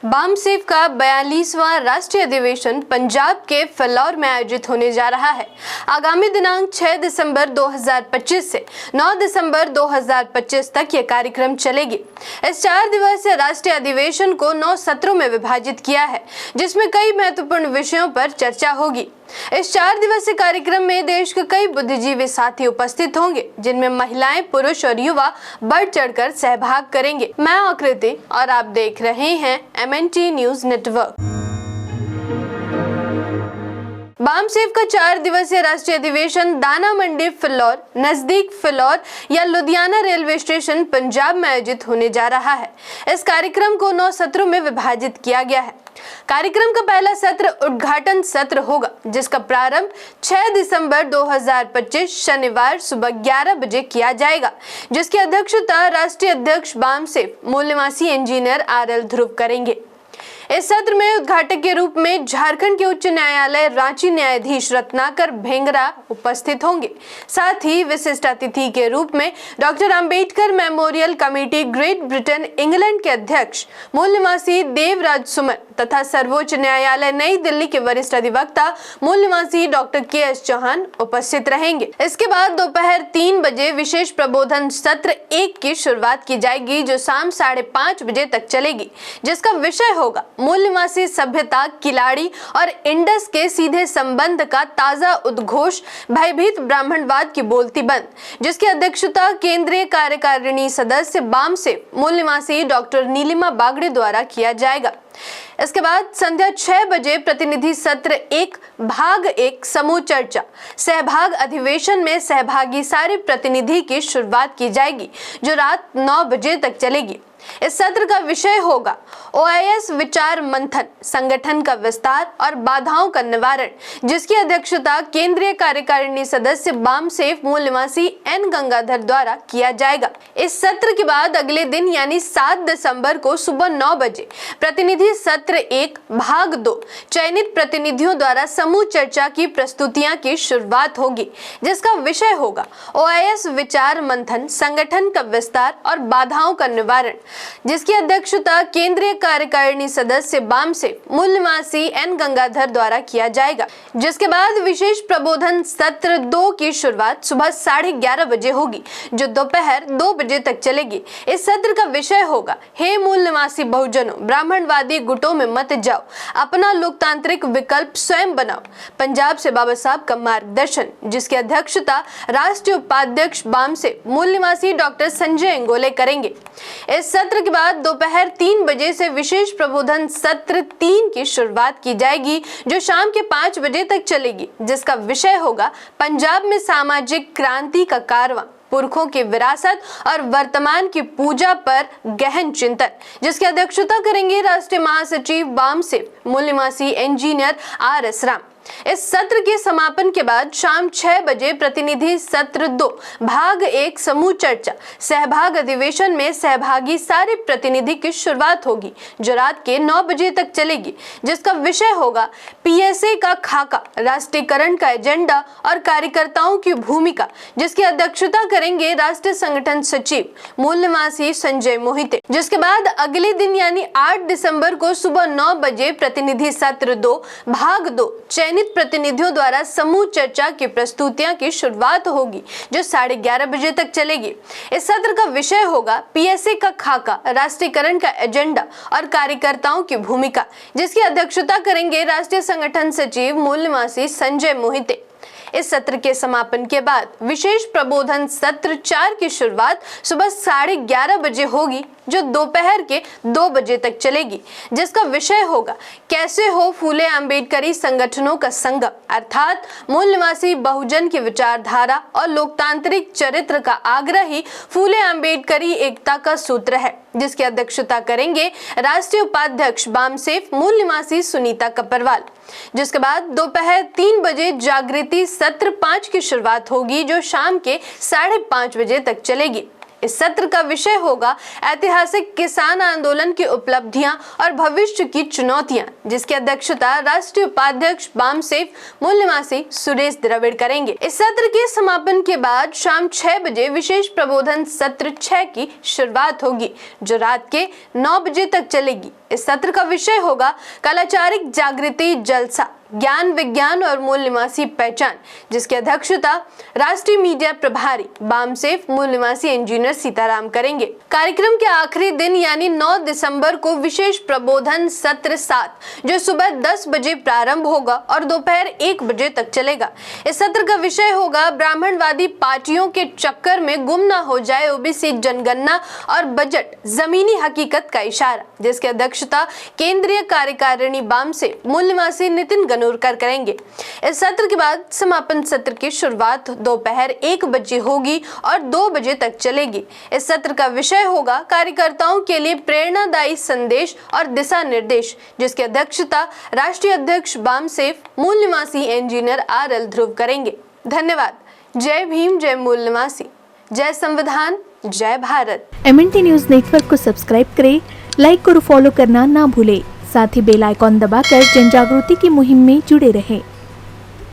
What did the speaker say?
बामसेफ का 42वां राष्ट्रीय अधिवेशन पंजाब के फिलौर में आयोजित होने जा रहा है। आगामी दिनांक 6 दिसंबर 2025 से 9 दिसंबर 2025 तक ये कार्यक्रम चलेगी। इस 4 दिवसीय राष्ट्रीय अधिवेशन को 9 सत्रों में विभाजित किया है, जिसमें कई महत्वपूर्ण विषयों पर चर्चा होगी। इस 4 दिवसीय कार्यक्रम में देश के कई बुद्धिजीवी साथी उपस्थित होंगे, जिनमें महिलाएं, पुरुष और युवा बढ़ चढ़कर सहभाग करेंगे। मैं आकृति और आप देख रहे हैं MNT न्यूज नेटवर्क। बामसेफ का 4 दिवसीय राष्ट्रीय अधिवेशन दाना मंडी फिलौर नजदीक फिलौर या लुधियाना रेलवे स्टेशन पंजाब में आयोजित होने जा रहा है। इस कार्यक्रम को 9 सत्रों में विभाजित किया गया है। कार्यक्रम का पहला सत्र उद्घाटन सत्र होगा, जिसका प्रारंभ 6 दिसंबर 2025 शनिवार सुबह 11 बजे किया जाएगा, जिसकी अध्यक्षता राष्ट्रीय अध्यक्ष बामसेफ मूल निवासी इंजीनियर RL ध्रुव करेंगे। इस सत्र में उद्घाटक के रूप में झारखंड के उच्च न्यायालय रांची न्यायाधीश रत्नाकर भेंगरा उपस्थित होंगे। साथ ही विशिष्ट अतिथि के रूप में doctor Ambedkar memorial committee great Britain England के अध्यक्ष मूल निवासी देवराज सुमन तथा सर्वोच्च न्यायालय नई दिल्ली के वरिष्ठ अधिवक्ता मूल निवासी डॉक्टर KS चौहान उपस्थित रहेंगे। इसके बाद दोपहर 3 बजे विशेष प्रबोधन सत्र 1 की शुरुआत की जाएगी, जो शाम 5:30 बजे तक चलेगी, जिसका विषय होगा मूल निवासी सभ्यता, किलाड़ी और इंडस के सीधे संबंध का ताजा उद्घोष, भयभीत ब्राह्मणवाद की बोलती बंद, जिसकी अध्यक्षता केंद्रीय कार्यकारिणी सदस्य बामसेफ मूल निवासी डॉक्टर नीलिमा बागड़े द्वारा किया जाएगा। इसके बाद संध्या 6 बजे प्रतिनिधि सत्र 1 भाग 1 समूह चर्चा सहभाग अधिवेशन में सहभागी सारे प्रतिनिधि की शुरुआत की जाएगी, जो रात 9 बजे तक चलेगी। इस सत्र का विषय होगा OIS विचार मंथन, संगठन का विस्तार और बाधाओं का निवारण, जिसकी अध्यक्षता केंद्रीय कार्यकारिणी सदस्य बामसेफ मूल निवासी N गंगाधर द्वारा किया जाएगा। इस सत्र के बाद अगले दिन यानी 7 दिसंबर को सुबह 9 बजे प्रतिनिधि सत्र 1 भाग 2 चयनित प्रतिनिधियों द्वारा समूह चर्चा की प्रस्तुतियां की शुरुआत होगी, जिसका विषय होगा OIS विचार मंथन, संगठन का विस्तार और बाधाओं का निवारण, जिसकी अध्यक्षता केंद्रीय कार्यकारिणी सदस्य बामसेफ मूल निवासी N गंगाधर द्वारा किया जाएगा। जिसके बाद विशेष प्रबोधन सत्र 2 की शुरुआत सुबह 11:30 बजे होगी, जो दोपहर 2 बजे तक चलेगी। इस सत्र का विषय होगा हे मूल निवासी बहुजनों, ब्राह्मणवादी गुटों में मत जाओ, अपना लोकतांत्रिक विकल्प स्वयं बनाओ, पंजाब से बाबा साहब का मार्गदर्शन, जिसकी अध्यक्षता राष्ट्रीय उपाध्यक्ष बामसेफ मूल निवासी डॉक्टर संजय इंगोले करेंगे। इस सत्र के बाद दोपहर 3 बजे से विशेष प्रबोधन सत्र 3 की शुरुआत की जाएगी, जो शाम के 5 बजे तक चलेगी, जिसका विषय होगा पंजाब में सामाजिक क्रांति का कारवां, पुरखों की विरासत और वर्तमान की पूजा पर गहन चिंतन, जिसकी अध्यक्षता करेंगे राष्ट्रीय महासचिव बामसेफ मूल निवासी इंजीनियर RS राम। इस सत्र के समापन के बाद शाम 6 बजे प्रतिनिधि सत्र 2 भाग 1 समूह चर्चा सहभाग अधिवेशन में सहभागी सारे प्रतिनिधि की शुरुआत होगी, जो रात के 9 बजे तक चलेगी, जिसका विषय होगा PSA का खाका, राष्ट्रीयकरण का एजेंडा और कार्यकर्ताओं की भूमिका, जिसकी अध्यक्षता करेंगे राष्ट्रीय संगठन सचिव मूल निवासी संजय मोहिते। जिसके बाद अगले दिन यानी 8 दिसंबर को सुबह 9 बजे प्रतिनिधि सत्र 2 भाग 2 चयनित प्रतिनिधियों द्वारा समूह चर्चा की प्रस्तुतियां की शुरुआत होगी, जो 11:30 बजे तक चलेगी। इस सत्र का विषय होगा PSA का खाका, राष्ट्रीयकरण का एजेंडा और कार्यकर्ताओं की भूमिका, जिसकी अध्यक्षता करेंगे राष्ट्रीय संगठन सचिव मूल निवासी संजय मोहिते। इस सत्र के समापन के बाद विशेष प्रबोधन सत्र 4 की शुरुआत सुबह 11:30 बजे होगी, जो दोपहर के 2 बजे तक चलेगी, जिसका विषय होगा कैसे हो फूले अम्बेडकरी संगठनों का संगम, अर्थात मूल निवासी बहुजन की विचारधारा और लोकतांत्रिक चरित्र का आग्रही फूले अम्बेडकरी एकता का सूत्र है, जिसकी अध्यक्षता करेंगे राष्ट्रीय उपाध्यक्ष बामसेफ मूल निवासी सुनीता कपरवाल। जिसके बाद दोपहर 3 बजे जागृति सत्र 5 की शुरुआत होगी, जो शाम के 5:30 बजे तक चलेगी। इस सत्र का विषय होगा ऐतिहासिक किसान आंदोलन की उपलब्धियां और भविष्य की चुनौतियां, जिसकी अध्यक्षता राष्ट्रीय उपाध्यक्ष बामसेफ मूल निवासी सुरेश द्रविड़ करेंगे। इस सत्र के समापन के बाद शाम 6 बजे विशेष प्रबोधन सत्र 6 की शुरुआत होगी, जो रात के 9 बजे तक चलेगी। इस सत्र का विषय होगा कलाचारिक जागृति जलसा, ज्ञान विज्ञान और मूल निवासी पहचान, जिसकी अध्यक्षता राष्ट्रीय मीडिया प्रभारी बामसेफ मूल निवासी इंजीनियर सीताराम करेंगे। कार्यक्रम के आखिरी दिन यानी 9 दिसंबर को विशेष प्रबोधन सत्र 7, जो सुबह 10 बजे प्रारंभ होगा और दोपहर 1 बजे तक चलेगा। इस सत्र का विषय होगा ब्राह्मणवादी पार्टियों के चक्कर में गुम न हो जाए ओबीसी जनगणना और बजट, जमीनी हकीकत का इशारा, जिसकी अध्यक्षता केंद्रीय कार्यकारिणी बामसेफ मूल निवासी नितिन गनोरकर करेंगे। इस सत्र के बाद समापन सत्र की शुरुआत दोपहर 1 बजे होगी और 2 बजे तक चलेगी। इस सत्र का विषय होगा कार्यकर्ताओं के लिए प्रेरणादायी संदेश और दिशा निर्देश, जिसकी अध्यक्षता राष्ट्रीय अध्यक्ष बामसेफ मूल निवासी इंजीनियर RL ध्रुव करेंगे। धन्यवाद। जय भीम, जय मूल निवासी, जय संविधान, जय भारत। MNT न्यूज नेटवर्क को सब्सक्राइब करें, लाइक और फॉलो करना ना भूलें। साथ ही बेल आइकॉन दबाकर जन जागृति की मुहिम में जुड़े रहें।